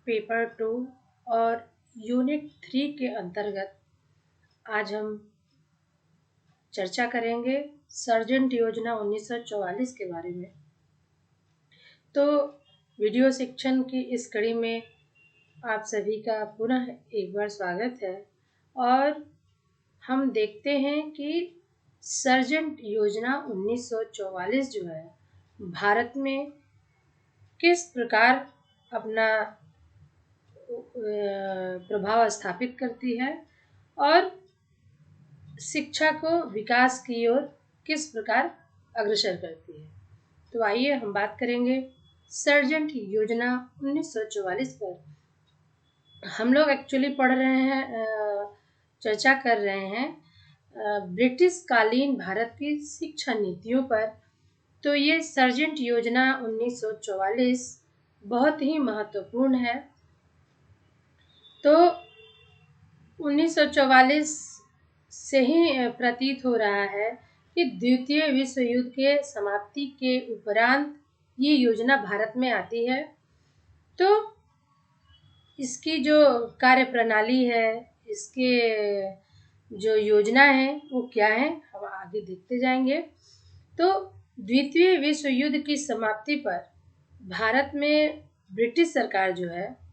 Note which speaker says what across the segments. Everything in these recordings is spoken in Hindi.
Speaker 1: पेपर 2 और यूनिट 3 के अंतर्गत आज हम चर्चा करेंगे सर्जेंट योजना 1944 के बारे में। तो वीडियो शिक्षण की इस कड़ी में आप सभी का पुनः एक बार स्वागत है और हम देखते हैं कि सर्जेंट योजना 1944 जो है भारत में किस प्रकार अपना प्रभाव स्थापित करती है और शिक्षा को विकास की ओर किस प्रकार अग्रसर करती है। तो आइए हम बात करेंगे सर्जेंट योजना 1944 पर। हम लोग एक्चुअली पढ़ रहे हैं, चर्चा कर रहे हैं ब्रिटिश कालीन भारत की शिक्षा नीतियों पर। तो ये सर्जेंट योजना 1944 बहुत ही महत्वपूर्ण है। तो 1944 से ही प्रतीत हो रहा है कि द्वितीय विश्व युद्ध के समाप्ति के उपरांत ये योजना भारत में आती है। तो इसकी जो कार्य प्रणाली है, इसके जो योजना है वो क्या है, हम आगे देखते जाएंगे। तो द्वितीय विश्व युद्ध की समाप्ति पर भारत में ब्रिटिश सरकार जो है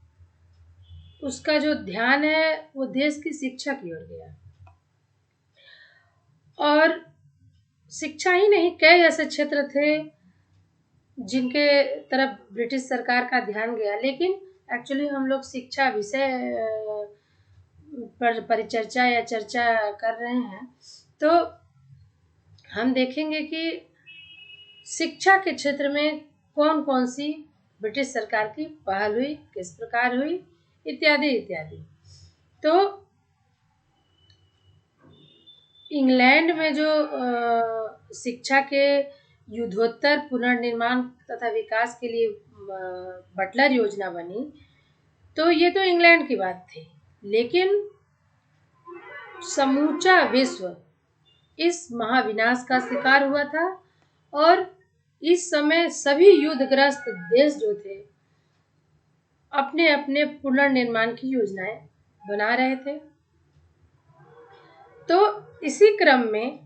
Speaker 1: उसका जो ध्यान है वो देश की शिक्षा की ओर गया और शिक्षा ही नहीं, कई ऐसे क्षेत्र थे जिनके तरफ ब्रिटिश सरकार का ध्यान गया। लेकिन एक्चुअली हम लोग शिक्षा विषय पर परिचर्चा या चर्चा कर रहे हैं। तो हम देखेंगे कि शिक्षा के क्षेत्र में कौन कौन सी ब्रिटिश सरकार की पहल हुई, किस प्रकार हुई, इत्यादि इत्यादि। तो इंग्लैंड में जो शिक्षा के युद्धोत्तर पुनर्निर्माण तथा विकास के लिए बटलर योजना बनी, तो ये तो इंग्लैंड की बात थी। लेकिन समूचा विश्व इस महाविनाश का शिकार हुआ था और इस समय सभी युद्धग्रस्त देश जो थे अपने अपने पुनर्निर्माण की योजनाएं बना रहे थे। तो इसी क्रम में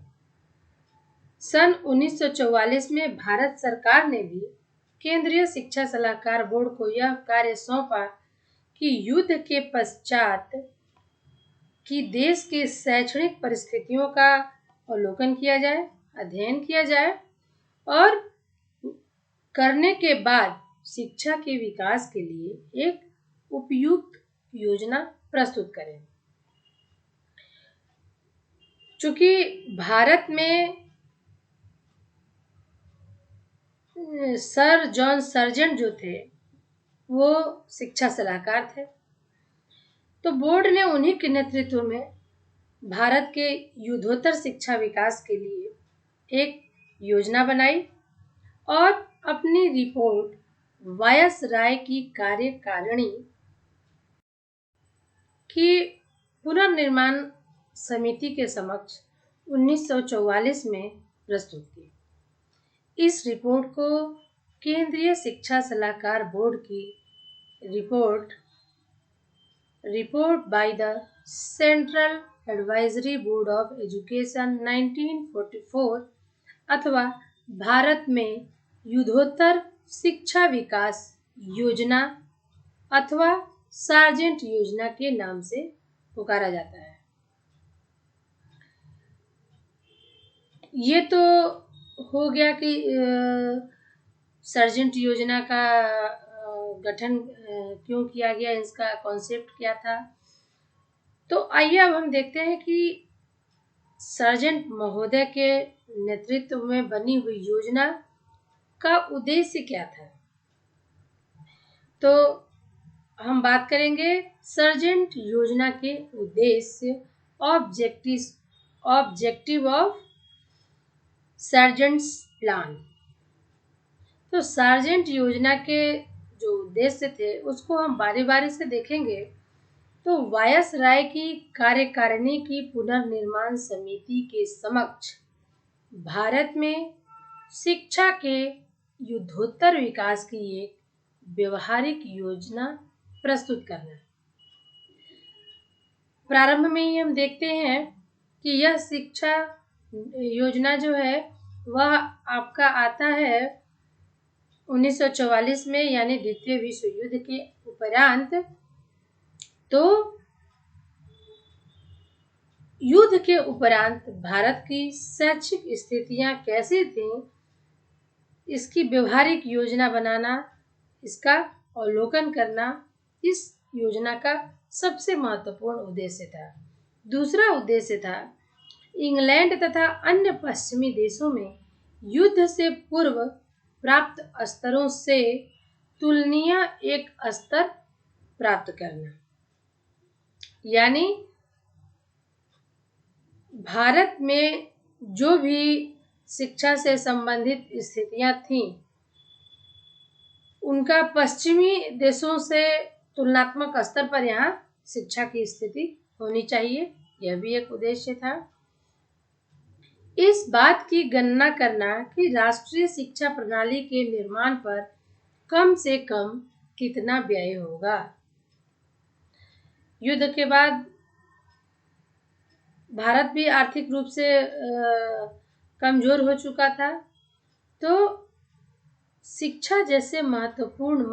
Speaker 1: सन 1944 में भारत सरकार ने भी केंद्रीय शिक्षा सलाहकार बोर्ड को यह कार्य सौंपा कि युद्ध के पश्चात की देश की शैक्षणिक परिस्थितियों का अवलोकन किया जाए, अध्ययन किया जाए और करने के बाद शिक्षा के विकास के लिए एक उपयुक्त योजना प्रस्तुत करें। चूंकि भारत में सर जॉन सर्जेंट जो थे वो शिक्षा सलाहकार थे, तो बोर्ड ने उन्हीं के नेतृत्व में भारत के युद्धोत्तर शिक्षा विकास के लिए एक योजना बनाई और अपनी रिपोर्ट वायसराय की कार्यकारिणी की पुनर्निर्माण समिति के समक्ष 1944 में प्रस्तुत की। इस रिपोर्ट को केंद्रीय शिक्षा सलाहकार बोर्ड की report by the central advisory board of education 1944 अथवा भारत में युद्धोत्तर शिक्षा विकास योजना अथवा सार्जेंट योजना के नाम से पुकारा जाता है। ये तो हो गया कि सर्जेंट योजना का गठन क्यों किया गया, इसका कॉन्सेप्ट क्या था। तो आइए अब हम देखते हैं कि सर्जेंट महोदय के नेतृत्व में बनी हुई योजना का उद्देश्य क्या था। तो हम बात करेंगे सर्जेंट योजना के उद्देश्य, ऑब्जेक्टिव ऑफ सर्जेंट्स प्लान। तो सर्जेंट योजना के जो उद्देश्य थे उसको हम बारी बारी से देखेंगे। तो वायसराय की कार्यकारिणी की पुनर्निर्माण समिति के समक्ष भारत में शिक्षा के युद्धोत्तर विकास की एक व्यवहारिक योजना प्रस्तुत करना। प्रारंभ में ही हम देखते हैं कि यह शिक्षा योजना जो है वह आपका आता है 1944 में, यानी द्वितीय विश्व युद्ध के उपरांत। तो युद्ध के उपरांत भारत की शैक्षिक स्थितियां कैसी थीं, इसकी व्यवहारिक योजना बनाना, इसका अवलोकन करना इस योजना का सबसे महत्वपूर्ण उद्देश्य था। दूसरा उद्देश्य था इंग्लैंड तथा अन्य पश्चिमी देशों में युद्ध से पूर्व प्राप्त स्तरों से तुलनीय एक स्तर प्राप्त करना। यानी भारत में जो भी शिक्षा से संबंधित स्थितियां थीं, उनका पश्चिमी देशों से तुलनात्मक स्तर पर यहाँ शिक्षा की स्थिति होनी चाहिए। यह भी एक उद्देश्य था। इस बात की गणना करना कि राष्ट्रीय शिक्षा प्रणाली के निर्माण पर कम से कम कितना व्यय होगा। युद्ध के बाद भारत भी आर्थिक रूप से कमजोर हो चुका था। तो शिक्षा जैसे महत्वपूर्ण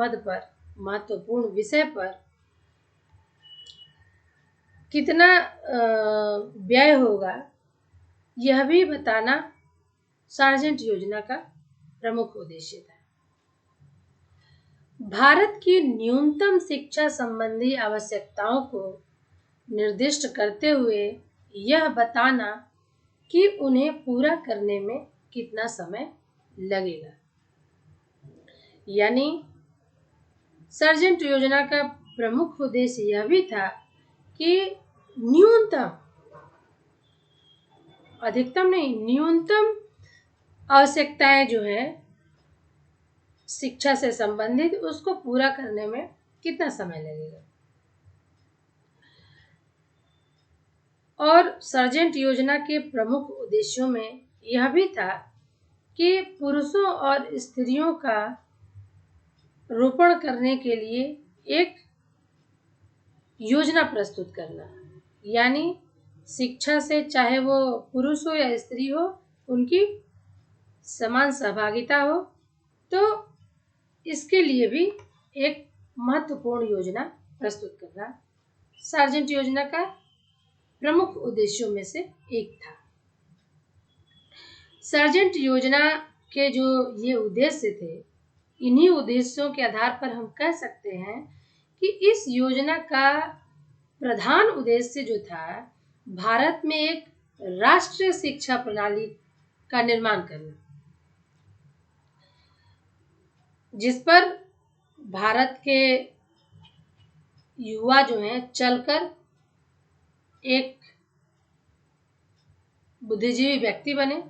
Speaker 1: विषय पर कितना व्यय होगा, यह भी बताना सार्जेंट योजना का प्रमुख उद्देश्य था। भारत की न्यूनतम शिक्षा संबंधी आवश्यकताओं को निर्दिष्ट करते हुए यह बताना कि उन्हें पूरा करने में कितना समय लगेगा। यानी सार्जेंट योजना का प्रमुख उद्देश्य यह भी था कि न्यूनतम, अधिकतम नहीं, न्यूनतम आवश्यकताएं जो है शिक्षा से संबंधित, उसको पूरा करने में कितना समय लगेगा। और सार्जेंट योजना के प्रमुख उद्देश्यों में यह भी था कि पुरुषों और स्त्रियों का रोपण करने के लिए एक योजना प्रस्तुत करना। यानी शिक्षा से चाहे वो पुरुष हो या स्त्री हो, उनकी समान सहभागिता हो। तो इसके लिए भी एक महत्वपूर्ण योजना प्रस्तुत करना सार्जेंट योजना का प्रमुख उद्देश्यों में से एक था। सार्जेंट योजना के जो ये उद्देश्य थे, इन्हीं उद्देश्यों के आधार पर हम कह सकते हैं कि इस योजना का प्रधान उद्देश्य जो था, भारत में एक राष्ट्रीय शिक्षा प्रणाली का निर्माण करना, जिस पर भारत के युवा जो हैं चलकर एक बुद्धिजीवी व्यक्ति बने।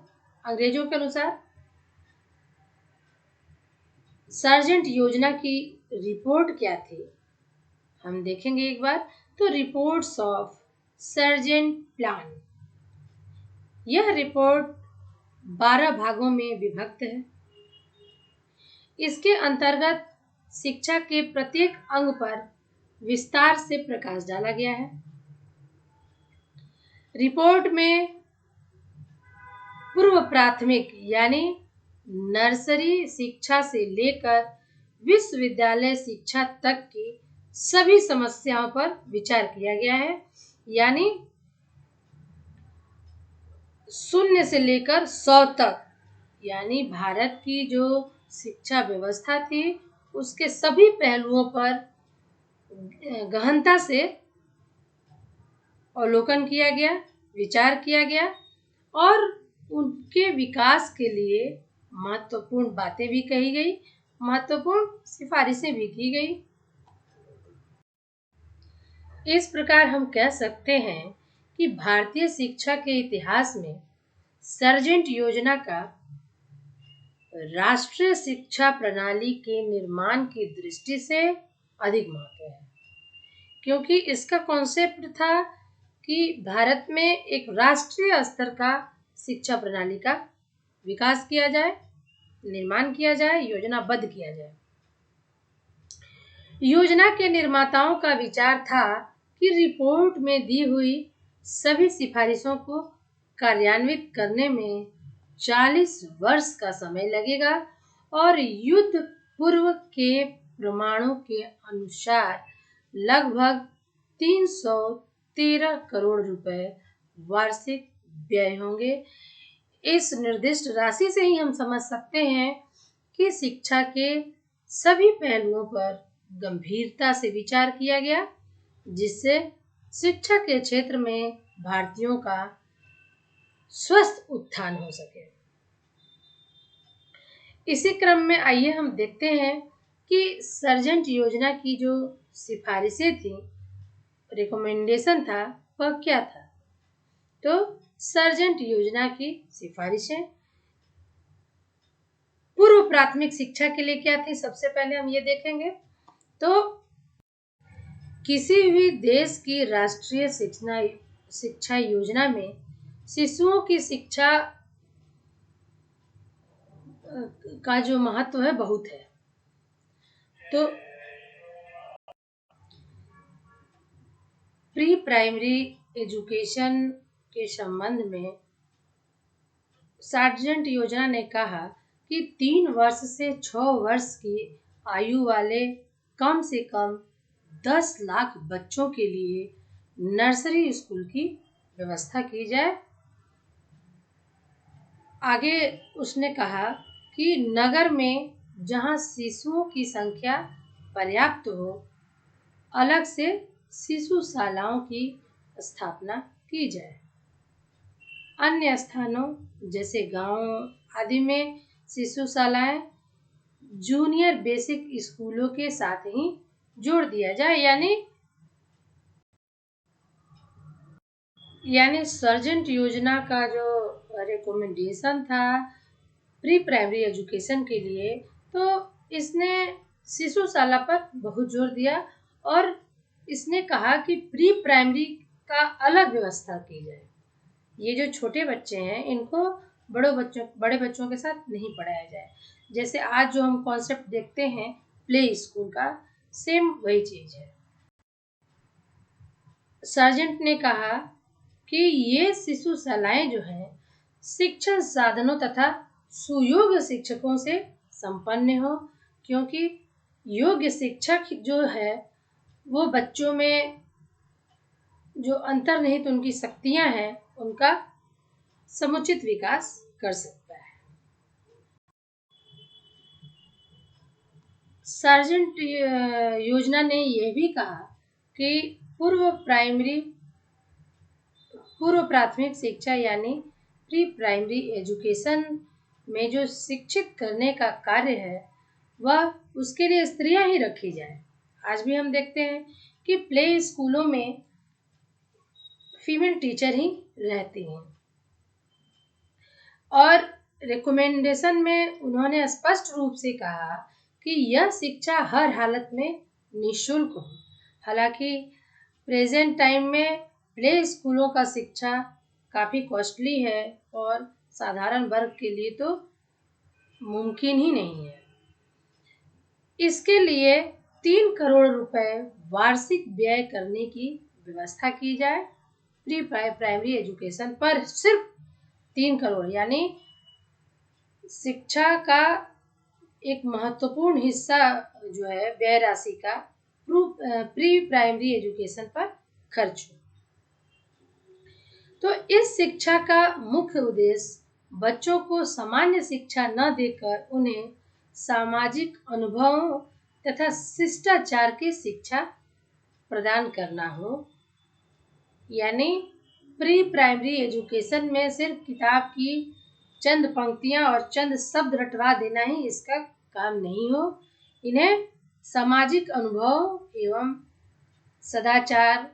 Speaker 1: अंग्रेजों के अनुसार सार्जेंट योजना की रिपोर्ट क्या थी, हम देखेंगे एक बार। तो रिपोर्ट्स ऑफ सार्जेंट प्लान, यह रिपोर्ट 12 भागों में विभक्त है। इसके अंतर्गत शिक्षा के प्रत्येक अंग पर विस्तार से प्रकाश डाला गया है। रिपोर्ट में पूर्व प्राथमिक यानी नर्सरी शिक्षा से लेकर विश्वविद्यालय शिक्षा तक की सभी समस्याओं पर विचार किया गया है। यानी 0 से लेकर 100 तक, यानी भारत की जो शिक्षा व्यवस्था थी, उसके सभी पहलुओं पर गहनता से अवलोकन किया गया, विचार किया गया और उनके विकास के लिए महत्वपूर्ण बातें भी कही गई, महत्वपूर्ण सिफारिशें भी की गई। इस प्रकार हम कह सकते हैं कि भारतीय शिक्षा के इतिहास में सार्जेंट योजना का राष्ट्रीय शिक्षा प्रणाली के निर्माण की दृष्टि से अधिक महत्व है, क्योंकि इसका कॉन्सेप्ट था कि भारत में एक राष्ट्रीय स्तर का शिक्षा प्रणाली का विकास किया जाए, निर्माण किया जाए, योजनाबद्ध किया जाए। योजना के निर्माताओं का विचार था कि रिपोर्ट में दी हुई सभी सिफारिशों को कार्यान्वित करने में 40 वर्ष का समय लगेगा और युद्ध पूर्व के प्रमाणों के अनुसार लगभग 313 करोड़ रुपए वार्षिक व्यय होंगे। इस निर्दिष्ट राशि से ही हम समझ सकते हैं कि शिक्षा के सभी पहलुओं पर गंभीरता से विचार किया गया, जिससे शिक्षा के क्षेत्र में भारतीयों का स्वस्थ उत्थान हो सके। इसी क्रम में आइए हम देखते हैं कि सर्जेंट योजना की जो सिफारिशें थी, रिकमेंडेशन था, वह क्या था। तो सर्जेंट योजना की सिफारिशें पूर्व प्राथमिक शिक्षा के लिए क्या थी, सबसे पहले हम ये देखेंगे। तो किसी भी देश की राष्ट्रीय शिक्षा योजना में शिशुओं की शिक्षा का जो महत्व है बहुत है। तो प्री प्राइमरी एजुकेशन के संबंध में सर्जेंट योजना ने कहा कि 3 वर्ष से 6 वर्ष की आयु वाले कम से कम 10 लाख बच्चों के लिए नर्सरी स्कूल की व्यवस्था की जाए। आगे उसने कहा कि नगर में जहां शिशुओं की संख्या पर्याप्त हो, अलग से शिशुशालाओं की स्थापना की जाए। अन्य स्थानों जैसे गांवों आदि में शिशुशालाएं जूनियर बेसिक स्कूलों के साथ ही जोड़ दिया जाए। यानी सर्जेंट योजना का जो रिकमेंडेशन था प्री प्राइमरी एजुकेशन के लिए, तो इसने शिशुशाला पर बहुत जोर दिया और इसने कहा कि प्री प्राइमरी का अलग व्यवस्था की जाए। ये जो छोटे बच्चे हैं इनको बड़े बच्चों के साथ नहीं पढ़ाया जाए। जैसे आज जो हम कॉन्सेप्ट देखते हैं प्ले स्कूल का, सेम वही चीज है। सर्जेंट ने कहा कि ये शिशुशालाएं जो हैं शिक्षण साधनों तथा सुयोग्य शिक्षकों से संपन्न हो, क्योंकि योग्य शिक्षक जो है वो बच्चों में जो अंतर्निहित उनकी शक्तियां हैं उनका समुचित विकास कर सकता है। सर्जेंट योजना ने यह भी कहा कि पूर्व प्राथमिक शिक्षा यानी प्री प्राइमरी एजुकेशन में जो शिक्षित करने का कार्य है वह उसके लिए स्त्रियां ही रखी जाए। आज भी हम देखते हैं कि प्ले स्कूलों में फीमेल टीचर ही रहती हैं और रिकमेंडेशन में उन्होंने स्पष्ट रूप से कहा कि यह शिक्षा हर हालत में निःशुल्क हो। हालांकि प्रेजेंट टाइम में प्ले स्कूलों का शिक्षा काफ़ी कॉस्टली है और साधारण वर्ग के लिए तो मुमकिन ही नहीं है। इसके लिए 3 करोड़ रुपए वार्षिक व्यय करने की व्यवस्था की जाए। प्री प्राइमरी एजुकेशन पर सिर्फ 3 करोड़, यानी शिक्षा का एक महत्वपूर्ण हिस्सा जो है व्यय राशि का प्री प्राइमरी एजुकेशन पर खर्च हो। तो इस शिक्षा का मुख्य उद्देश्य बच्चों को सामान्य शिक्षा न देकर उन्हें सामाजिक अनुभवों तथा शिष्टाचार की शिक्षा प्रदान करना हो। यानी प्री प्राइमरी एजुकेशन में सिर्फ किताब की चंद पंक्तियां और चंद शब्द रटवा देना ही इसका काम नहीं हो। इन्हें सामाजिक अनुभव एवं सदाचार,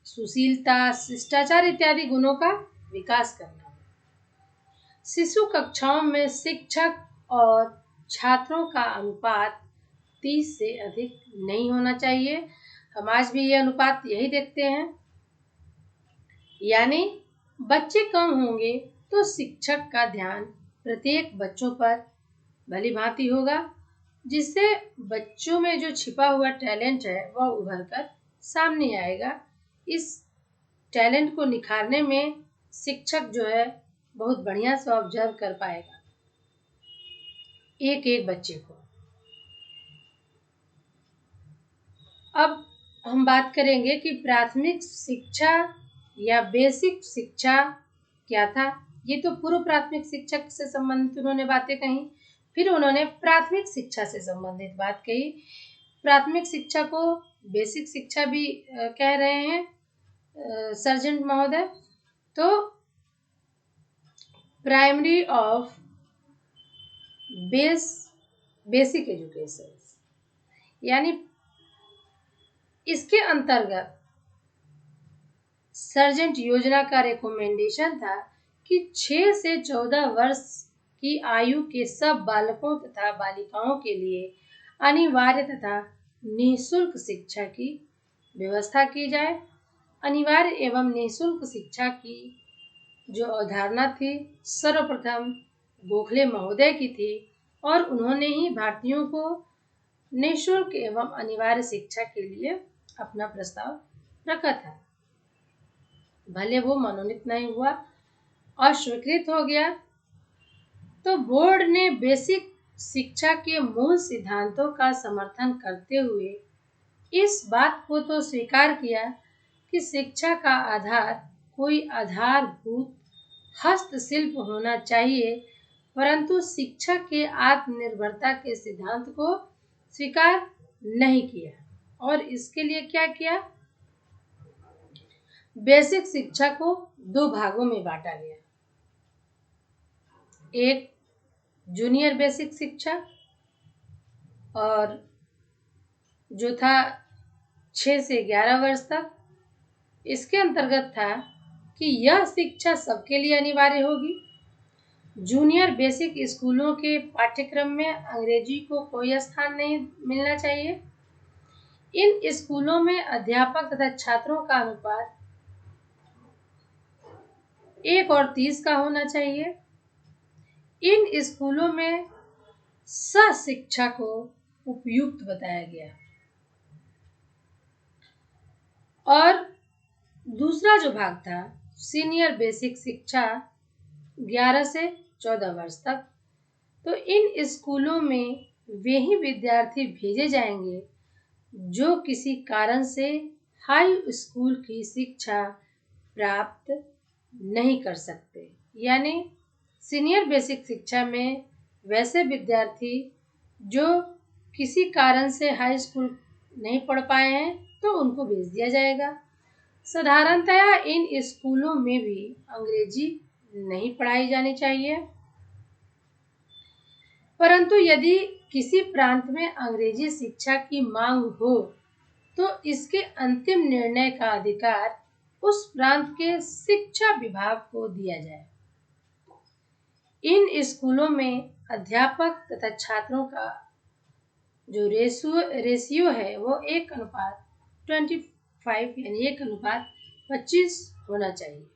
Speaker 1: सुशीलता, शिष्टाचार इत्यादि गुणों का विकास करना। शिशु कक्षाओं में शिक्षक और छात्रों का अनुपात 30 से अधिक नहीं होना चाहिए। हम आज भी ये अनुपात यही देखते हैं। यानी बच्चे कम होंगे तो शिक्षक का ध्यान प्रत्येक बच्चों पर भली भांति होगा जिससे बच्चों में जो छिपा हुआ टैलेंट है वह उभर कर सामने आएगा। इस टैलेंट को निखारने में शिक्षक जो है बहुत बढ़िया से ऑब्जर्व कर पाएगा एक एक बच्चे को। अब हम बात करेंगे कि प्राथमिक शिक्षा या बेसिक शिक्षा क्या था। ये तो पूर्व प्राथमिक शिक्षक से संबंधित उन्होंने बातें कही, फिर उन्होंने प्राथमिक शिक्षा से संबंधित बात कही। प्राथमिक शिक्षा को बेसिक शिक्षा भी कह रहे हैं सर्जेंट महोदय। तो प्राइमरी ऑफ बेसिक एजुकेशन, यानी इसके अंतर्गत सर्जेंट योजना का रिकमेंडेशन था कि 6 से 14 वर्ष की आयु के सब बालकों तथा बालिकाओं के लिए अनिवार्य तथा निःशुल्क शिक्षा की व्यवस्था की जाए। अनिवार्य एवं निःशुल्क शिक्षा की जो अवधारणा थी सर्वप्रथम गोखले महोदय की थी और उन्होंने ही भारतीयों को निःशुल्क एवं अनिवार्य शिक्षा के लिए अपना प्रस्ताव रखा था। भले वो मनोनीत नहीं हुआ और स्वीकृत हो गया, तो बोर्ड ने बेसिक शिक्षा के मूल सिद्धांतों का समर्थन करते हुए इस बात को तो स्वीकार किया कि शिक्षा का आधार कोई आधारभूत हस्तशिल्प होना चाहिए, परंतु शिक्षा के आत्मनिर्भरता के सिद्धांत को स्वीकार नहीं किया। और इसके लिए क्या किया, बेसिक शिक्षा को 2 भागों में बांटा गया। एक जूनियर बेसिक शिक्षा और जो था 6 से 11 वर्ष तक। इसके अंतर्गत था कि यह शिक्षा सबके लिए अनिवार्य होगी। जूनियर बेसिक स्कूलों के पाठ्यक्रम में अंग्रेजी को कोई स्थान नहीं मिलना चाहिए। इन स्कूलों में अध्यापक तथा छात्रों का अनुपात 1:30 का होना चाहिए। इन स्कूलों में सहशिक्षा को उपयुक्त बताया गया। और दूसरा जो भाग था सीनियर बेसिक शिक्षा 11 से 14 वर्ष तक। तो इन स्कूलों में वे ही विद्यार्थी भेजे जाएंगे जो किसी कारण से हाई स्कूल की शिक्षा प्राप्त नहीं कर सकते। यानी सीनियर बेसिक शिक्षा में वैसे विद्यार्थी जो किसी कारण से हाई स्कूल नहीं पढ़ पाए हैं तो उनको भेज दिया जाएगा। साधारणतया इन स्कूलों में भी अंग्रेजी नहीं पढ़ाई जानी चाहिए, परंतु यदि किसी प्रांत में अंग्रेजी शिक्षा की मांग हो तो इसके अंतिम निर्णय का अधिकार उस प्रांत के शिक्षा विभाग को दिया जाए। इन स्कूलों में अध्यापक तथा छात्रों का जो रेशियो है वो 1:25 यानी 1:25 होना चाहिए।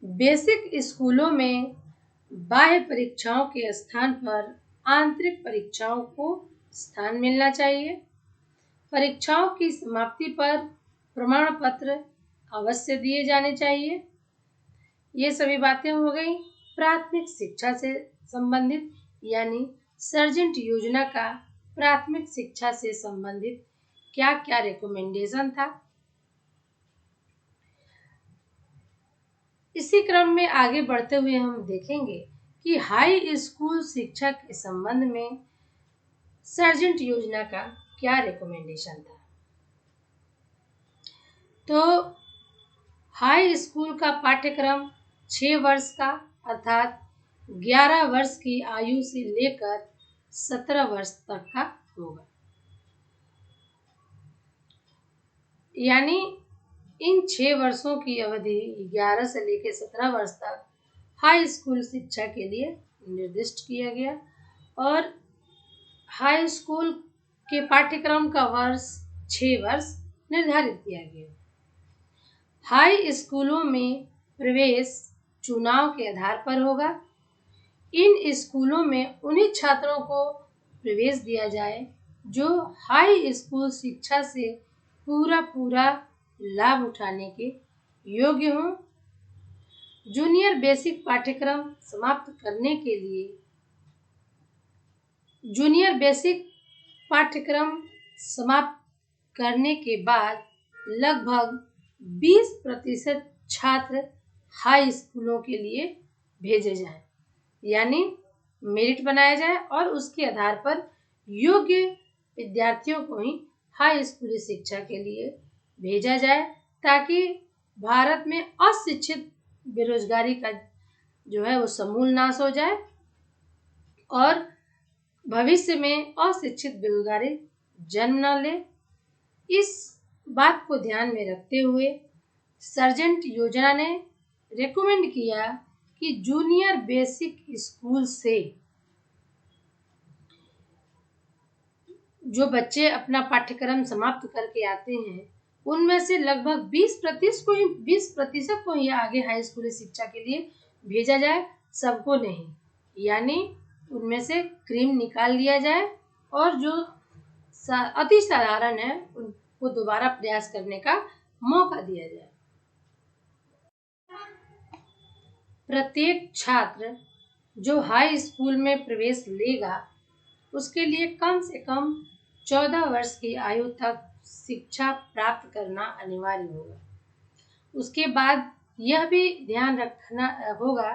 Speaker 1: बेसिक स्कूलों में बाह्य परीक्षाओं के स्थान पर आंतरिक परीक्षाओं को स्थान मिलना चाहिए। परीक्षाओं की समाप्ति पर प्रमाण पत्र अवश्य दिए जाने चाहिए। ये सभी बातें हो गई प्राथमिक शिक्षा से संबंधित, यानी सर्जेंट योजना का प्राथमिक शिक्षा से संबंधित क्या क्या रिकमेंडेशन था। इसी क्रम में आगे बढ़ते हुए हम देखेंगे कि हाई स्कूल शिक्षा के संबंध में सर्जेंट योजना का क्या रिकमेंडेशन था। तो हाई स्कूल का पाठ्यक्रम 6 वर्ष का अर्थात 11 वर्ष की आयु से लेकर 17 वर्ष तक का होगा। यानी इन 6 वर्षों की अवधि 11 से लेकर 17 वर्ष तक हाई स्कूल शिक्षा के लिए निर्दिष्ट किया गया और हाई स्कूल के पाठ्यक्रम का वर्ष 6 वर्ष निर्धारित किया गया। हाई स्कूलों में प्रवेश चुनाव के आधार पर होगा। इन स्कूलों में उन्हीं छात्रों को प्रवेश दिया जाए जो हाई स्कूल शिक्षा से पूरा लाभ उठाने के योग्य हों। जूनियर बेसिक पाठ्यक्रम समाप्त करने के लिए जूनियर बेसिक पाठ्यक्रम समाप्त करने के बाद लगभग 20% छात्र हाई स्कूलों के लिए भेजे जाएं, यानी मेरिट बनाया जाए और उसके आधार पर योग्य विद्यार्थियों को ही हाई स्कूली शिक्षा के लिए भेजा जाए, ताकि भारत में अशिक्षित बेरोजगारी का जो है वो समूल नाश हो जाए और भविष्य में अशिक्षित बेरोजगारी जन्म न ले। इस बात को ध्यान में रखते हुए सर्जेंट योजना ने रेकमेंड किया कि जूनियर बेसिक स्कूल से जो बच्चे अपना पाठ्यक्रम समाप्त करके आते हैं उनमें से लगभग 20% को ही आगे हाई स्कूली शिक्षा के लिए भेजा जाए, सबको नहीं। यानी उनमें से क्रीम निकाल लिया जाए और जो अति साधारण है उनको दोबारा प्रयास करने का मौका दिया जाए। प्रत्येक छात्र जो हाई स्कूल में प्रवेश लेगा उसके लिए कम से कम 14 वर्ष की आयु तक शिक्षा प्राप्त करना अनिवार्य होगा। उसके बाद यह भी ध्यान रखना होगा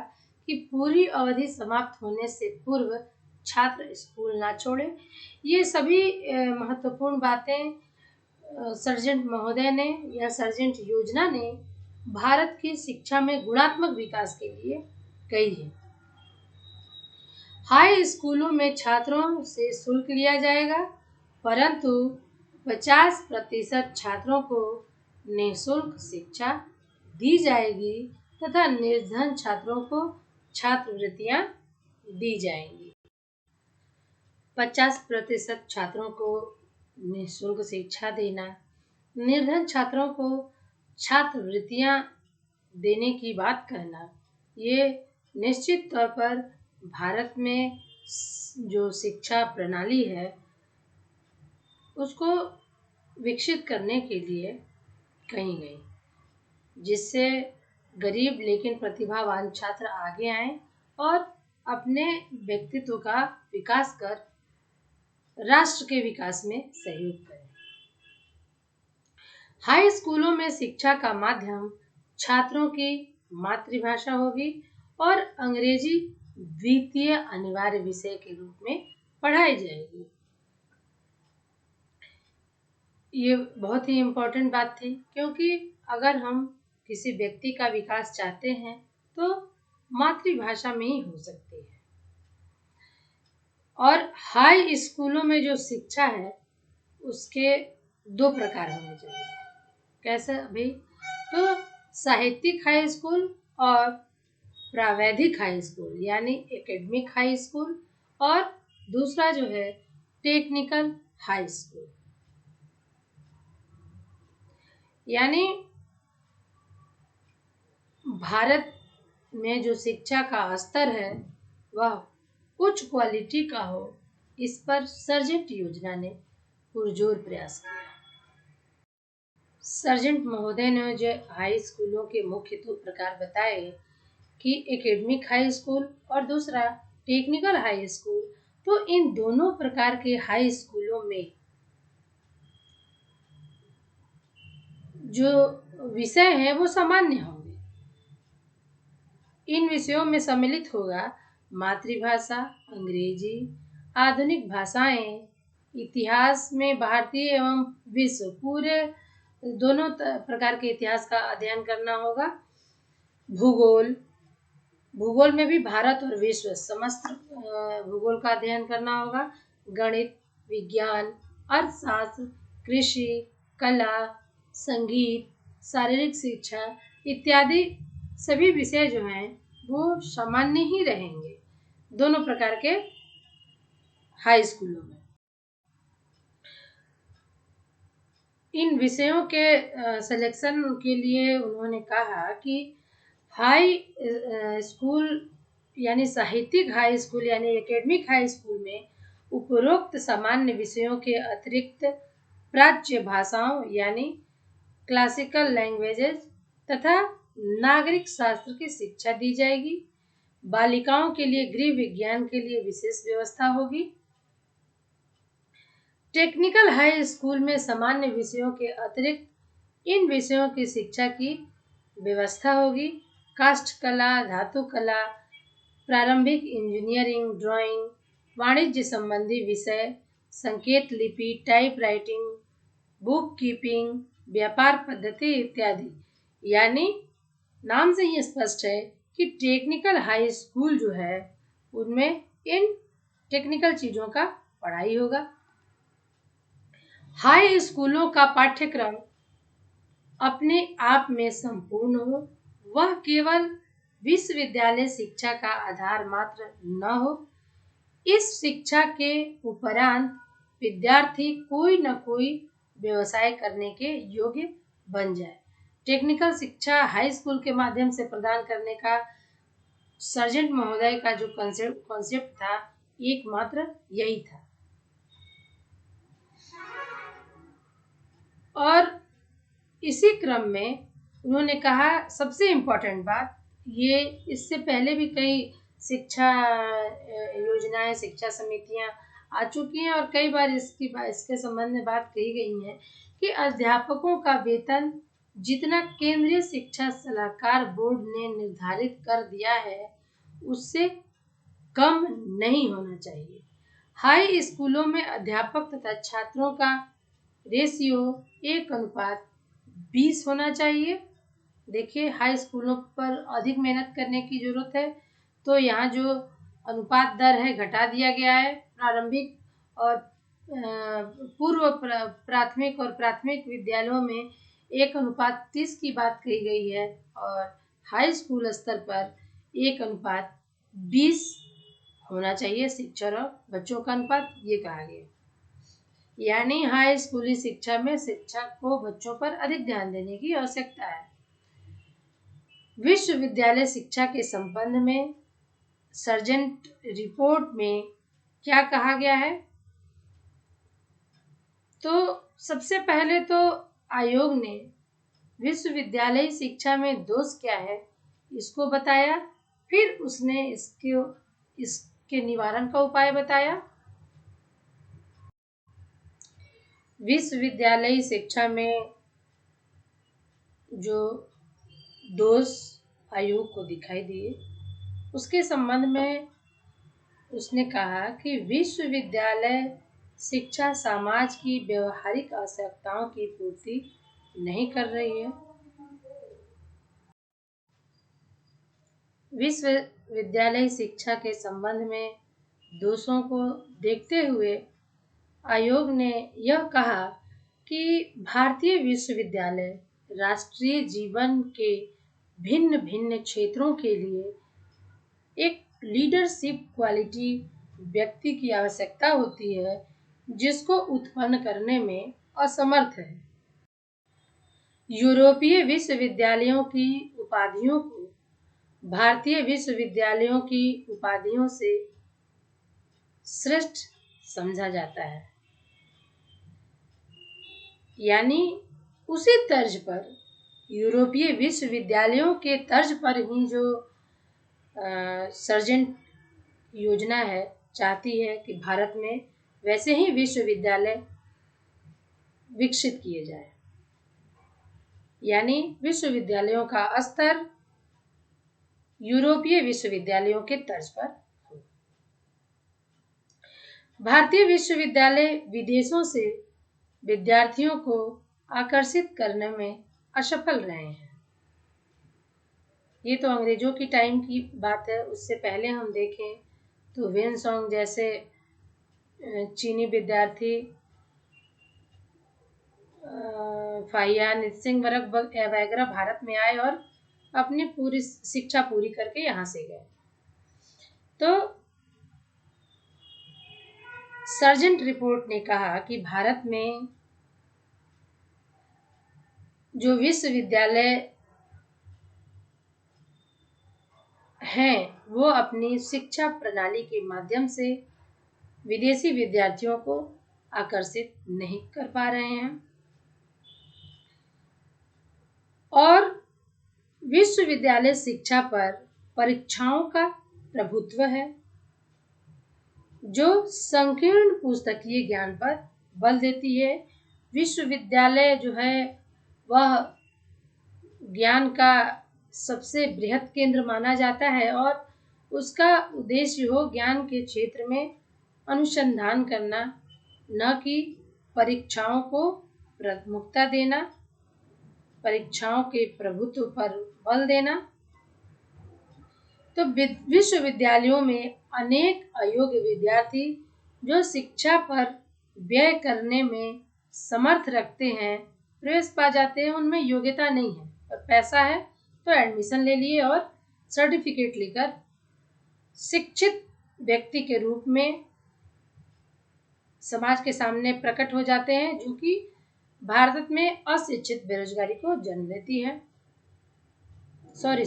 Speaker 1: कि पूरी अवधि समाप्त होने से पूर्व छात्र स्कूल ना छोड़े। ये सभी महत्वपूर्ण बातें सर्जेंट महोदय ने या सर्जेंट योजना ने भारत की शिक्षा में गुणात्मक विकास के लिए कही है। हाई स्कूलों में छात्रों से शुल्क लिया जाएगा, परंतु 50% छात्रों को निःशुल्क शिक्षा दी जाएगी तथा निर्धन छात्रों को छात्रवृत्तियां दी जाएंगी। 50% छात्रों को निःशुल्क शिक्षा देना, निर्धन छात्रों को छात्रवृत्तियां देने की बात कहना, ये निश्चित तौर पर भारत में जो शिक्षा प्रणाली है उसको विकसित करने के लिए कही गई, जिससे गरीब लेकिन प्रतिभावान छात्र आगे आएं और अपने व्यक्तित्व का विकास कर राष्ट्र के विकास में सहयोग करें। हाई स्कूलों में शिक्षा का माध्यम छात्रों की मातृभाषा होगी और अंग्रेजी द्वितीय अनिवार्य विषय के रूप में पढ़ाई जाएगी। ये बहुत ही इम्पोर्टेंट बात थी, क्योंकि अगर हम किसी व्यक्ति का विकास चाहते हैं तो मातृभाषा में ही हो सकती है। और हाई स्कूलों में जो शिक्षा है उसके 2 प्रकार होने चाहिए। कैसे भाई? तो साहित्यिक हाई स्कूल और प्रावैधिक हाई स्कूल, यानी एकेडमिक हाई स्कूल, और दूसरा जो है टेक्निकल हाई स्कूल। यानी भारत में जो शिक्षा का स्तर है वह उच्च क्वालिटी का हो, इस पर सर्जेंट योजना ने पुरजोर प्रयास किया। सर्जेंट महोदय ने जो हाई स्कूलों के मुख्य 2 प्रकार बताए कि एकेडमिक हाई स्कूल और दूसरा टेक्निकल हाई स्कूल, तो इन दोनों प्रकार के हाई स्कूलों में जो विषय है वो सामान्य होंगे। इन विषयों में सम्मिलित होगा मातृभाषा, अंग्रेजी, आधुनिक भाषाएं, इतिहास में भारतीय एवं विश्व, पूरे दोनों प्रकार के इतिहास का अध्ययन करना होगा। भूगोल में भी भारत और विश्व समस्त भूगोल का अध्ययन करना होगा। गणित, विज्ञान, अर्थशास्त्र, कृषि, कला, संगीत, शारीरिक शिक्षा इत्यादि सभी विषय जो हैं वो सामान्य ही रहेंगे दोनों प्रकार के हाई स्कूलों में। इन विषयों के सिलेक्शन के लिए उन्होंने कहा कि हाई स्कूल यानी साहित्यिक हाई स्कूल यानी एकेडमिक हाई स्कूल में उपरोक्त सामान्य विषयों के अतिरिक्त प्राच्य भाषाओं यानी क्लासिकल लैंग्वेजेस तथा नागरिक शास्त्र की शिक्षा दी जाएगी। बालिकाओं के लिए गृह विज्ञान के लिए विशेष व्यवस्था होगी। टेक्निकल हाई स्कूल में सामान्य विषयों के अतिरिक्त इन विषयों की शिक्षा की व्यवस्था होगी। काष्ठ कला, धातु कला, प्रारंभिक इंजीनियरिंग, ड्राइंग, वाणिज्य संबंधी विषय, संकेत लिपि, टाइप राइटिंग, बुक कीपिंग, व्यापार पद्धति इत्यादि। यानी नाम से ही स्पष्ट है कि टेक्निकल हाई स्कूल जो है उनमें इन टेक्निकल चीजों का पढ़ाई होगा। हाई स्कूलों का पाठ्यक्रम अपने आप में संपूर्ण हो, वह केवल विश्वविद्यालय शिक्षा का आधार मात्र न हो। इस शिक्षा के उपरांत विद्यार्थी कोई न कोई व्यवसाय करने के योग्य बन जाए। टेक्निकल शिक्षा हाई स्कूल के माध्यम से प्रदान करने का सर्जेंट महोदय का जो कॉन्सेप्ट था एकमात्र यही था। और इसी क्रम में उन्होंने कहा सबसे इम्पोर्टेंट बात ये, इससे पहले भी कई शिक्षा योजनाएं, शिक्षा समितियां आ चुकी हैं और कई बार इसके संबंध में बात कही गई है कि अध्यापकों का वेतन जितना केंद्रीय शिक्षा सलाहकार बोर्ड ने निर्धारित कर दिया है उससे कम नहीं होना चाहिए। हाई स्कूलों में अध्यापक तथा छात्रों का रेशियो 1:20 होना चाहिए। देखिए हाई स्कूलों पर अधिक मेहनत करने की जरूरत है तो यहाँ जो अनुपात दर है घटा दिया गया है। प्रारंभिक और पूर्व प्राथमिक और प्राथमिक विद्यालयों में 1:30 की बात कही गई है और हाई स्कूल स्तर पर 1:20 होना चाहिए शिक्षक और बच्चों का अनुपात, ये कहा गया। यानी हाई स्कूली शिक्षा में शिक्षक को बच्चों पर अधिक ध्यान देने की आवश्यकता है। विश्वविद्यालय शिक्षा के संबंध में सर्जेंट रिपोर्ट में क्या कहा गया है? तो सबसे पहले तो आयोग ने विश्वविद्यालय शिक्षा में दोष क्या है इसको बताया, फिर उसने इसके निवारण का उपाय बताया। विश्वविद्यालय शिक्षा में जो दोष आयोग को दिखाई दिए उसके संबंध में उसने कहा कि विश्वविद्यालय शिक्षा समाज की व्यवहारिक आवश्यकताओं की पूर्ति नहीं कर रही है। विश्वविद्यालय शिक्षा के संबंध में दोषों को देखते हुए आयोग ने यह कहा कि भारतीय विश्वविद्यालय राष्ट्रीय जीवन के भिन्न भिन्न क्षेत्रों के लिए एक लीडरशिप क्वालिटी व्यक्ति की आवश्यकता होती है जिसको उत्पन्न करने में असमर्थ है। यूरोपीय विश्वविद्यालयों की उपाधियों को भारतीय विश्वविद्यालयों की उपाधियों से श्रेष्ठ समझा जाता है। यानी उसी तर्ज पर यूरोपीय विश्वविद्यालयों के तर्ज पर ही जो सर्जेंट योजना है चाहती है कि भारत में वैसे ही विश्वविद्यालय विकसित किए जाए। यानी विश्वविद्यालयों का स्तर यूरोपीय विश्वविद्यालयों के तर्ज पर हो। भारतीय विश्वविद्यालय विदेशों से विद्यार्थियों को आकर्षित करने में असफल रहे हैं। ये तो अंग्रेजों की टाइम की बात है। उससे पहले हम देखें तो वेनसोंग जैसे चीनी विद्यार्थी, फाहियान नित्सिंग वगैरह भारत में आए और अपनी पूरी शिक्षा पूरी करके यहाँ से गए। तो सर्जेंट रिपोर्ट ने कहा कि भारत में जो विश्वविद्यालय हैं वो अपनी शिक्षा प्रणाली के माध्यम से विदेशी विद्यार्थियों को आकर्षित नहीं कर पा रहे हैं। और विश्वविद्यालय शिक्षा पर परीक्षाओं का प्रभुत्व है, जो संकीर्ण पुस्तकीय ज्ञान पर बल देती है। विश्वविद्यालय जो है वह ज्ञान का सबसे बृहद केंद्र माना जाता है और उसका उद्देश्य हो ज्ञान के क्षेत्र में अनुसंधान करना, न कि परीक्षाओं को प्रमुखता देना, परीक्षाओं के प्रभुत्व पर बल देना। तो विश्वविद्यालयों में अनेक अयोग्य विद्यार्थी जो शिक्षा पर व्यय करने में समर्थ रखते हैं प्रवेश पा जाते हैं। उनमें योग्यता नहीं है और पैसा है तो एडमिशन ले लिए और सर्टिफिकेट लेकर शिक्षित व्यक्ति के रूप में समाज के सामने प्रकट हो जाते हैं, जो कि भारत में अशिक्षित बेरोजगारी को जन्म देती है,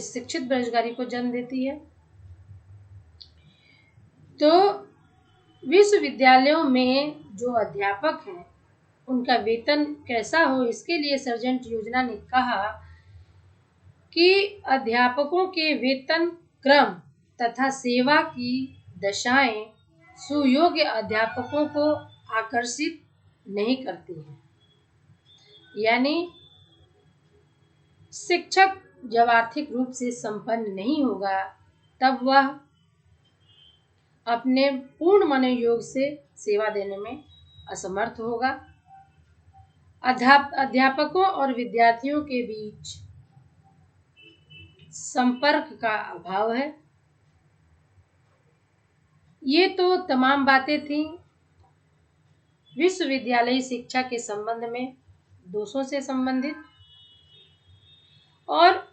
Speaker 1: शिक्षित बेरोजगारी को जन्म देती है। तो विश्वविद्यालयों में जो अध्यापक हैं उनका वेतन कैसा हो, इसके लिए सर्जेंट योजना ने कहा कि अध्यापकों के वेतन क्रम तथा सेवा की दशाएं सुयोग्य अध्यापकों को आकर्षित नहीं करती हैं। यानी शिक्षक जब आर्थिक रूप से संपन्न नहीं होगा तब वह अपने पूर्ण मनोयोग से सेवा देने में असमर्थ होगा। अध्यापकों और विद्यार्थियों के बीच संपर्क का अभाव है। ये तो तमाम बातें थीं विश्वविद्यालयी शिक्षा के संबंध में दोषों से संबंधित। और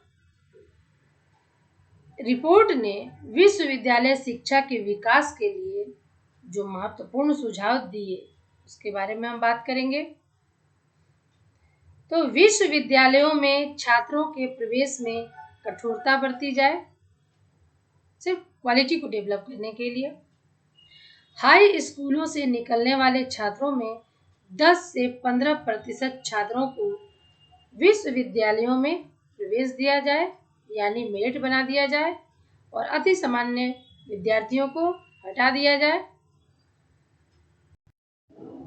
Speaker 1: रिपोर्ट ने विश्वविद्यालय शिक्षा के विकास के लिए जो महत्वपूर्ण सुझाव दिए उसके बारे में हम बात करेंगे। तो विश्वविद्यालयों में छात्रों के प्रवेश में कठोरता बरती जाए, सिर्फ क्वालिटी को डेवलप करने के लिए। हाई स्कूलों से निकलने वाले छात्रों में 10 से 15% छात्रों को विश्वविद्यालयों में प्रवेश दिया जाए, यानी मेरिट बना दिया जाए, और अति सामान्य विद्यार्थियों को हटा दिया जाए।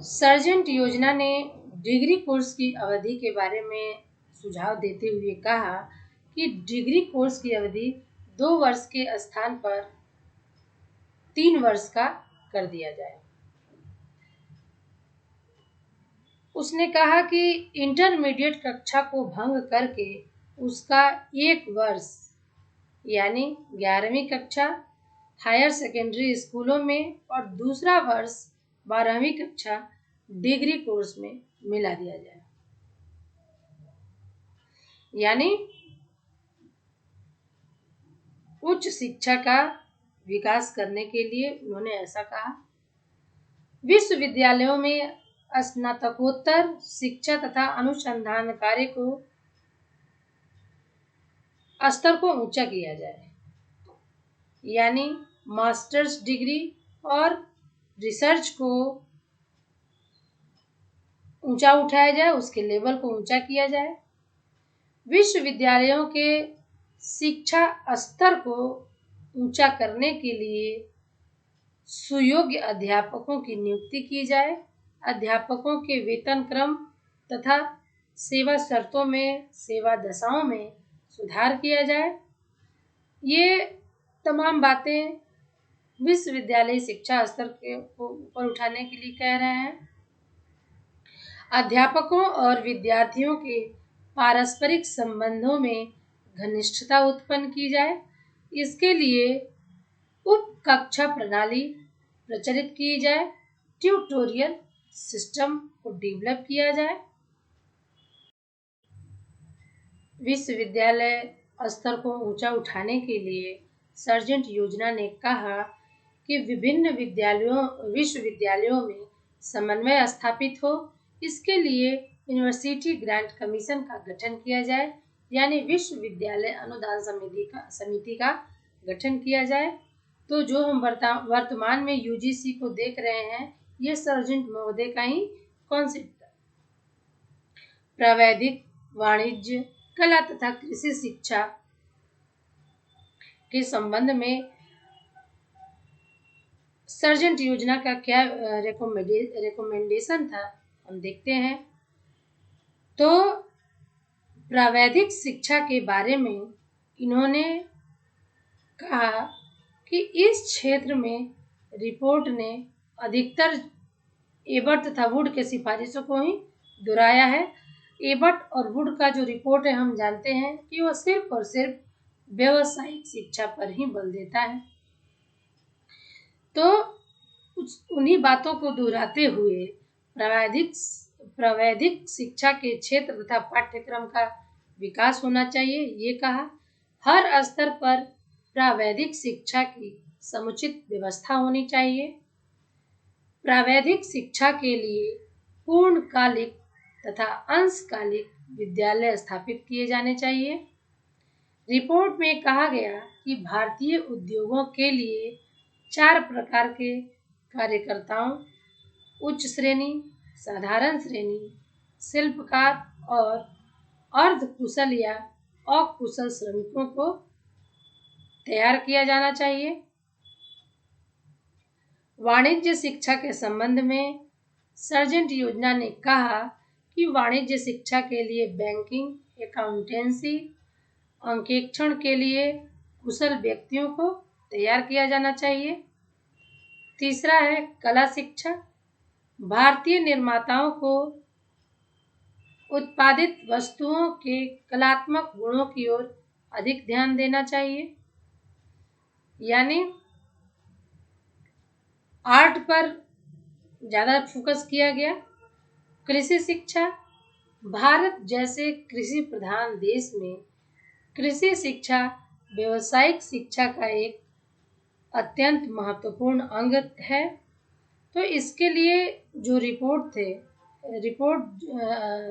Speaker 1: सर्जेंट योजना ने डिग्री कोर्स की अवधि के बारे में सुझाव देते हुए कहा कि डिग्री कोर्स की अवधि 2 वर्ष के स्थान पर 3 वर्ष का कर दिया जाए। उसने कहा कि इंटरमीडिएट कक्षा को भंग करके उसका 1 वर्ष यानी 11वीं कक्षा हायर सेकेंडरी स्कूलों में और दूसरा वर्ष 12वीं कक्षा डिग्री कोर्स में मिला दिया जाए। यानी उच्च शिक्षा का विकास करने के लिए उन्होंने ऐसा कहा। विश्वविद्यालयों में स्नातकोत्तर शिक्षा तथा अनुसंधान कार्य को स्तर को ऊंचा किया जाए, यानी मास्टर्स डिग्री और रिसर्च को ऊंचा उठाया जाए, उसके लेवल को ऊंचा किया जाए। विश्वविद्यालयों के शिक्षा स्तर को ऊंचा करने के लिए सुयोग्य अध्यापकों की नियुक्ति की जाए, अध्यापकों के वेतन क्रम तथा सेवा शर्तों में, सेवा दशाओं में सुधार किया जाए। ये तमाम बातें विश्वविद्यालय शिक्षा स्तर को ऊपर उठाने के लिए कह रहे हैं। अध्यापकों और विद्यार्थियों के पारस्परिक संबंधों में घनिष्ठता उत्पन्न की जाए। इसके लिए उप कक्षा प्रणाली प्रचलित की जाए, ट्यूटोरियल सिस्टम को डेवलप किया जाए। विश्वविद्यालय स्तर को ऊंचा उठाने के लिए सर्जेंट योजना ने कहा कि विभिन्न विश्वविद्यालयों में समन्वय स्थापित हो। इसके लिए यूनिवर्सिटी ग्रांट कमीशन का गठन किया जाए, यानी विश्वविद्यालय अनुदान समिति का गठन किया जाए। तो जो हम वर्तमान में यूजीसी को देख रहे हैं, ये सर्जेंट महोदय का ही कॉन्सेप्ट था। प्रावैधिक, वाणिज्य, कला तथा कृषि शिक्षा के संबंध में सर्जेंट योजना का क्या रिकमेंडेशन था, हम देखते हैं। तो प्रावैधिक शिक्षा के बारे में इन्होंने कहा कि इस क्षेत्र में रिपोर्ट ने अधिकतर एबट तथा वुड के सिफारिशों को ही दोहराया है। एबट और वुड का जो रिपोर्ट है, हम जानते हैं कि वो सिर्फ और सिर्फ व्यावसायिक शिक्षा पर ही बल देता है। तो उन्हीं बातों को दोहराते हुए प्रावैधिक शिक्षा के क्षेत्र तथा पाठ्यक्रम का विकास होना चाहिए। ये कहा, हर स्तर पर प्रावैधिक शिक्षा की समुचित व्यवस्था होनी चाहिए। प्रावैधिक शिक्षा के लिए पूर्णकालिक तथा अंशकालिक विद्यालय स्थापित किए जाने चाहिए। रिपोर्ट में कहा गया कि भारतीय उद्योगों के लिए 4 प्रकार के कार्यकर्ताओं, उच्च श्रेणी, साधारण श्रेणी, शिल्पकार और अर्ध कुशल या अकुशल श्रमिकों को तैयार किया जाना चाहिए। वाणिज्य शिक्षा के संबंध में सर्जेंट योजना ने कहा कि वाणिज्य शिक्षा के लिए बैंकिंग, अकाउंटेंसी, अंकेक्षण के लिए कुशल व्यक्तियों को तैयार किया जाना चाहिए। तीसरा है कला शिक्षा। भारतीय निर्माताओं को उत्पादित वस्तुओं के कलात्मक गुणों की ओर अधिक ध्यान देना चाहिए, यानी आर्ट पर ज़्यादा फोकस किया गया। कृषि शिक्षा। भारत जैसे कृषि प्रधान देश में कृषि शिक्षा व्यावसायिक शिक्षा का एक अत्यंत महत्वपूर्ण अंग है। तो इसके लिए जो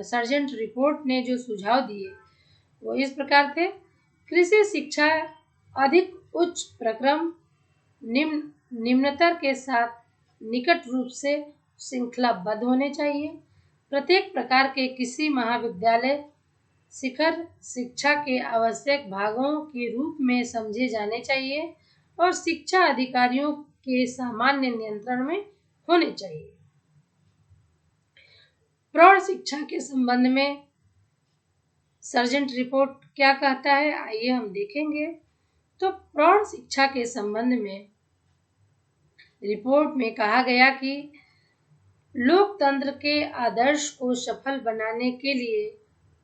Speaker 1: सर्जेंट रिपोर्ट ने जो सुझाव दिए वो इस प्रकार थे। कृषि शिक्षा अधिक उच्च प्रक्रम, निम्नतर के साथ निकट रूप से श्रृंखलाबद्ध होने चाहिए। प्रत्येक प्रकार के कृषि महाविद्यालय शिखर शिक्षा के आवश्यक भागों के रूप में समझे जाने चाहिए और शिक्षा अधिकारियों के सामान्य नियंत्रण में होने चाहिए। प्रौढ़ शिक्षा के संबंध में सर्जेंट रिपोर्ट क्या कहता है, आइए हम देखेंगे। तो प्रौढ़ शिक्षा के संबंध में रिपोर्ट में कहा गया कि लोकतंत्र के आदर्श को सफल बनाने के लिए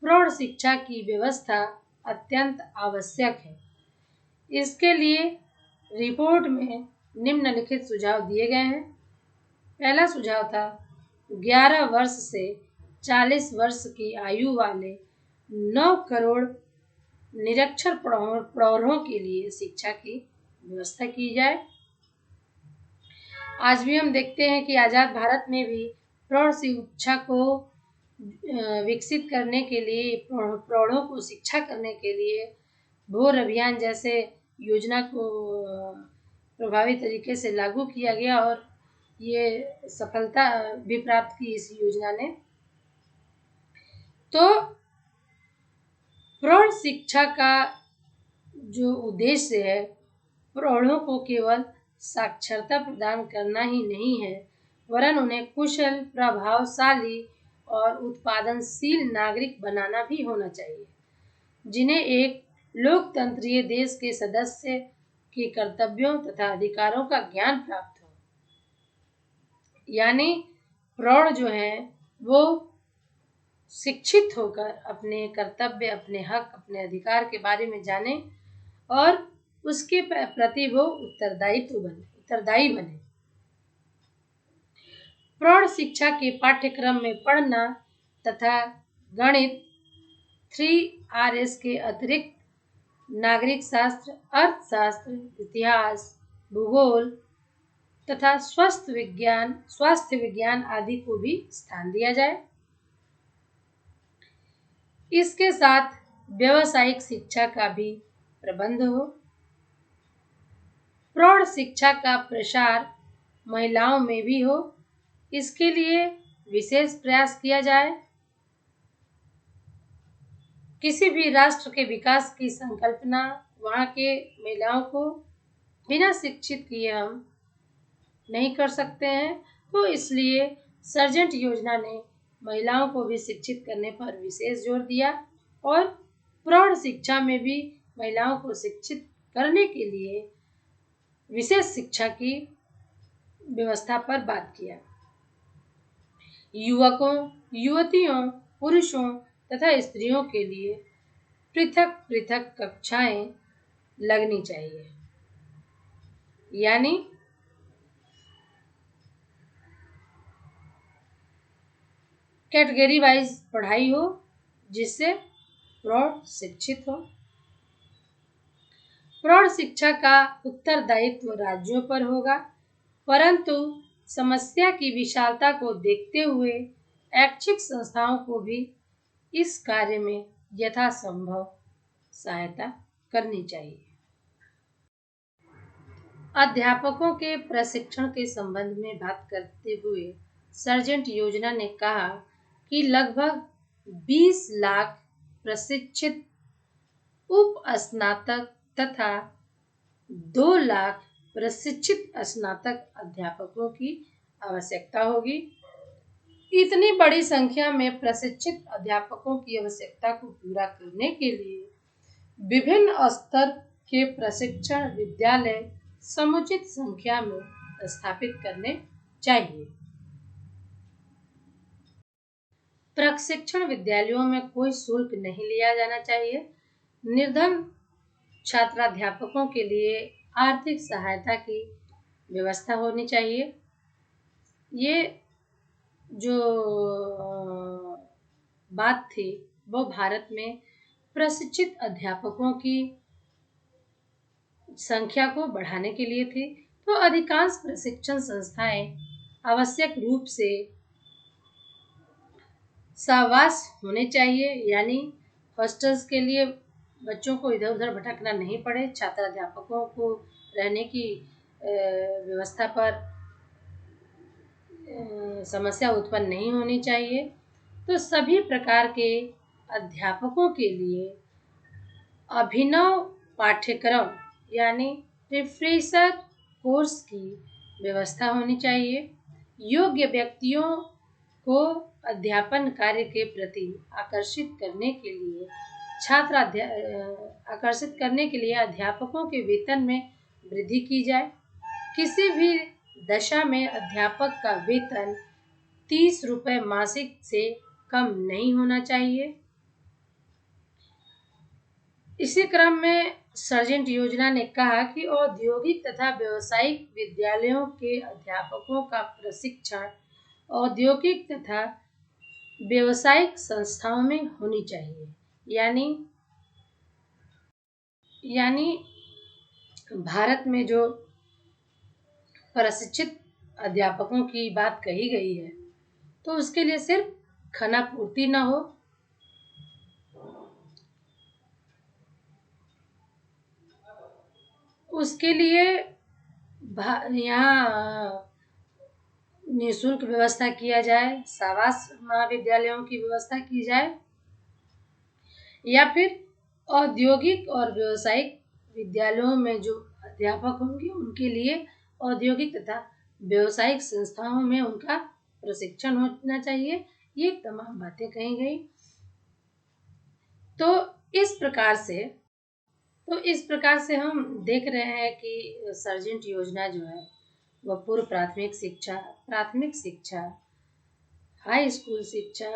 Speaker 1: प्रौढ़ शिक्षा की व्यवस्था अत्यंत आवश्यक है। इसके लिए रिपोर्ट में निम्नलिखित सुझाव दिए गए हैं। पहला सुझाव था 11 वर्ष से 40 वर्ष की आयु वाले 9 करोड़ निरक्षर प्रौढ़ों के लिए शिक्षा की व्यवस्था की जाए। आज भी हम देखते हैं कि आज़ाद भारत में भी प्रौढ़ शिक्षा को विकसित करने के लिए, प्रौढ़ों को शिक्षा करने के लिए भोर अभियान जैसे योजना को प्रभावी तरीके से लागू किया गया और ये सफलता भी प्राप्त की इस योजना ने। तो प्रौढ़ शिक्षा का जो उद्देश्य है, प्रौढ़ों को केवल साक्षरता प्रदान करना ही नहीं है, वरन उन्हें कुशल, प्रभावशाली और उत्पादनशील नागरिक बनाना भी होना चाहिए, जिन्हें एक लोकतंत्रीय देश के सदस्य के कर्तव्यों तथा अधिकारों का ज्ञान प्राप्त हो। यानी प्रौढ़ जो है वो शिक्षित होकर अपने कर्तव्य, अपने हक, अपने अधिकार के बारे में जाने और उसके प्रति वो उत्तरदायी बने। प्रौढ़ शिक्षा के पाठ्यक्रम में पढ़ना तथा गणित, 3RS के अतिरिक्त नागरिक शास्त्र, अर्थशास्त्र, इतिहास, भूगोल तथा स्वास्थ्य विज्ञान आदि को भी स्थान दिया जाए। इसके साथ व्यावसायिक शिक्षा का भी प्रबंध हो। प्रौढ़ शिक्षा का प्रसार महिलाओं में भी हो, इसके लिए विशेष प्रयास किया जाए। किसी भी राष्ट्र के विकास की संकल्पना वहाँ के महिलाओं को बिना शिक्षित किए हम नहीं कर सकते हैं, तो इसलिए सर्जेंट योजना ने महिलाओं को भी शिक्षित करने पर विशेष जोर दिया और प्रौढ़ शिक्षा में भी महिलाओं को शिक्षित करने के लिए विशेष शिक्षा की व्यवस्था पर बात किया। युवकों, युवतियों, पुरुषों तथा स्त्रियों के लिए पृथक पृथक कक्षाएं लगनी चाहिए, यानी कैटेगरी वाइज पढ़ाई हो जिससे प्रौढ़ शिक्षित हो। प्रौढ़ शिक्षा का उत्तरदायित्व राज्यों पर होगा, परंतु समस्या की विशालता को देखते हुए ऐच्छिक संस्थाओं को भी इस कार्य में यथासंभव सहायता करनी चाहिए। अध्यापकों के प्रशिक्षण के संबंध में बात करते हुए सर्जेंट योजना ने कहा कि लगभग 20 लाख प्रशिक्षित उप स्नातक तथा 2 लाख प्रशिक्षित स्नातक अध्यापकों की आवश्यकता होगी। इतनी बड़ी संख्या में प्रशिक्षित अध्यापकों की आवश्यकता को पूरा करने के लिए विभिन्न स्तर के प्रशिक्षण विद्यालय समुचित संख्या में स्थापित करने चाहिए। प्रशिक्षण विद्यालयों में कोई शुल्क नहीं लिया जाना चाहिए। निर्धन छात्राध्यापकों के लिए आर्थिक सहायता की व्यवस्था होनी चाहिए। ये जो बात थी वो भारत में प्रशिक्षित अध्यापकों की संख्या को बढ़ाने के लिए थी। तो अधिकांश प्रशिक्षण संस्थाएं आवश्यक रूप से सहवास होने चाहिए, यानी हॉस्टल्स के लिए बच्चों को इधर उधर भटकना नहीं पड़े, छात्र अध्यापकों को रहने की व्यवस्था पर समस्या उत्पन्न नहीं होनी चाहिए। तो सभी प्रकार के अध्यापकों के लिए अभिनव पाठ्यक्रम यानी रिफ्रेशर कोर्स की व्यवस्था होनी चाहिए। योग्य व्यक्तियों को अध्यापन कार्य के प्रति आकर्षित करने के लिए अध्यापकों के वेतन में वृद्धि की जाए। किसी भी दशा में अध्यापक का वेतन 30 रुपये मासिक से कम नहीं होना चाहिए। इसी क्रम में सर्जेंट योजना ने कहा कि औद्योगिक तथा व्यावसायिक विद्यालयों के अध्यापकों का प्रशिक्षण औद्योगिक तथा व्यावसायिक संस्थाओं में होनी चाहिए, यानी भारत में जो प्रशिक्षित अध्यापकों की बात कही गई है तो उसके लिए सिर्फ खानापूर्ति न हो, उसके लिए यहाँ निःशुल्क व्यवस्था किया जाए, शाबाश महाविद्यालयों की व्यवस्था की जाए, या फिर औद्योगिक और व्यावसायिक विद्यालयों में जो अध्यापक होंगे उनके लिए औद्योगिक तथा व्यावसायिक संस्थाओं में उनका प्रशिक्षण होना चाहिए। ये तमाम बातें कही गई। तो इस प्रकार से हम देख रहे हैं कि सर्जेंट योजना जो है वह पूर्व प्राथमिक शिक्षा, हाई स्कूल शिक्षा,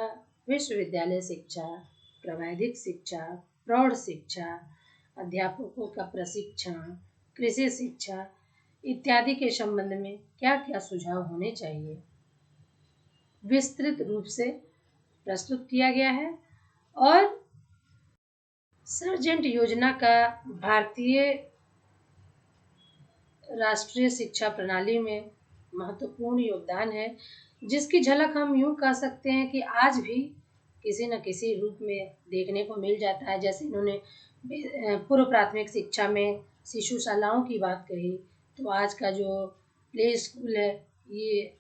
Speaker 1: विश्वविद्यालय शिक्षा, प्राविधिक शिक्षा, प्रौढ़ शिक्षा, अध्यापकों का प्रशिक्षण, कृषि शिक्षा इत्यादि के संबंध में क्या क्या सुझाव होने चाहिए विस्तृत रूप से प्रस्तुत किया गया है। और सर्जेंट योजना का भारतीय राष्ट्रीय शिक्षा प्रणाली में महत्वपूर्ण योगदान है, जिसकी झलक हम यूँ कह सकते हैं कि आज भी किसी न किसी रूप में देखने को मिल जाता है। जैसे इन्होंने पूर्व प्राथमिक शिक्षा में शिशुशालाओं की बात कही, तो आज का जो प्ले स्कूल है ये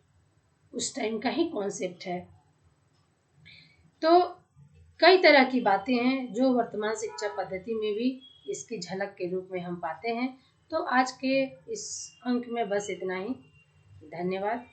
Speaker 1: उस टाइम का ही कॉन्सेप्ट है। तो कई तरह की बातें हैं जो वर्तमान शिक्षा पद्धति में भी इसकी झलक के रूप में हम पाते हैं। तो आज के इस अंक में बस इतना ही। धन्यवाद।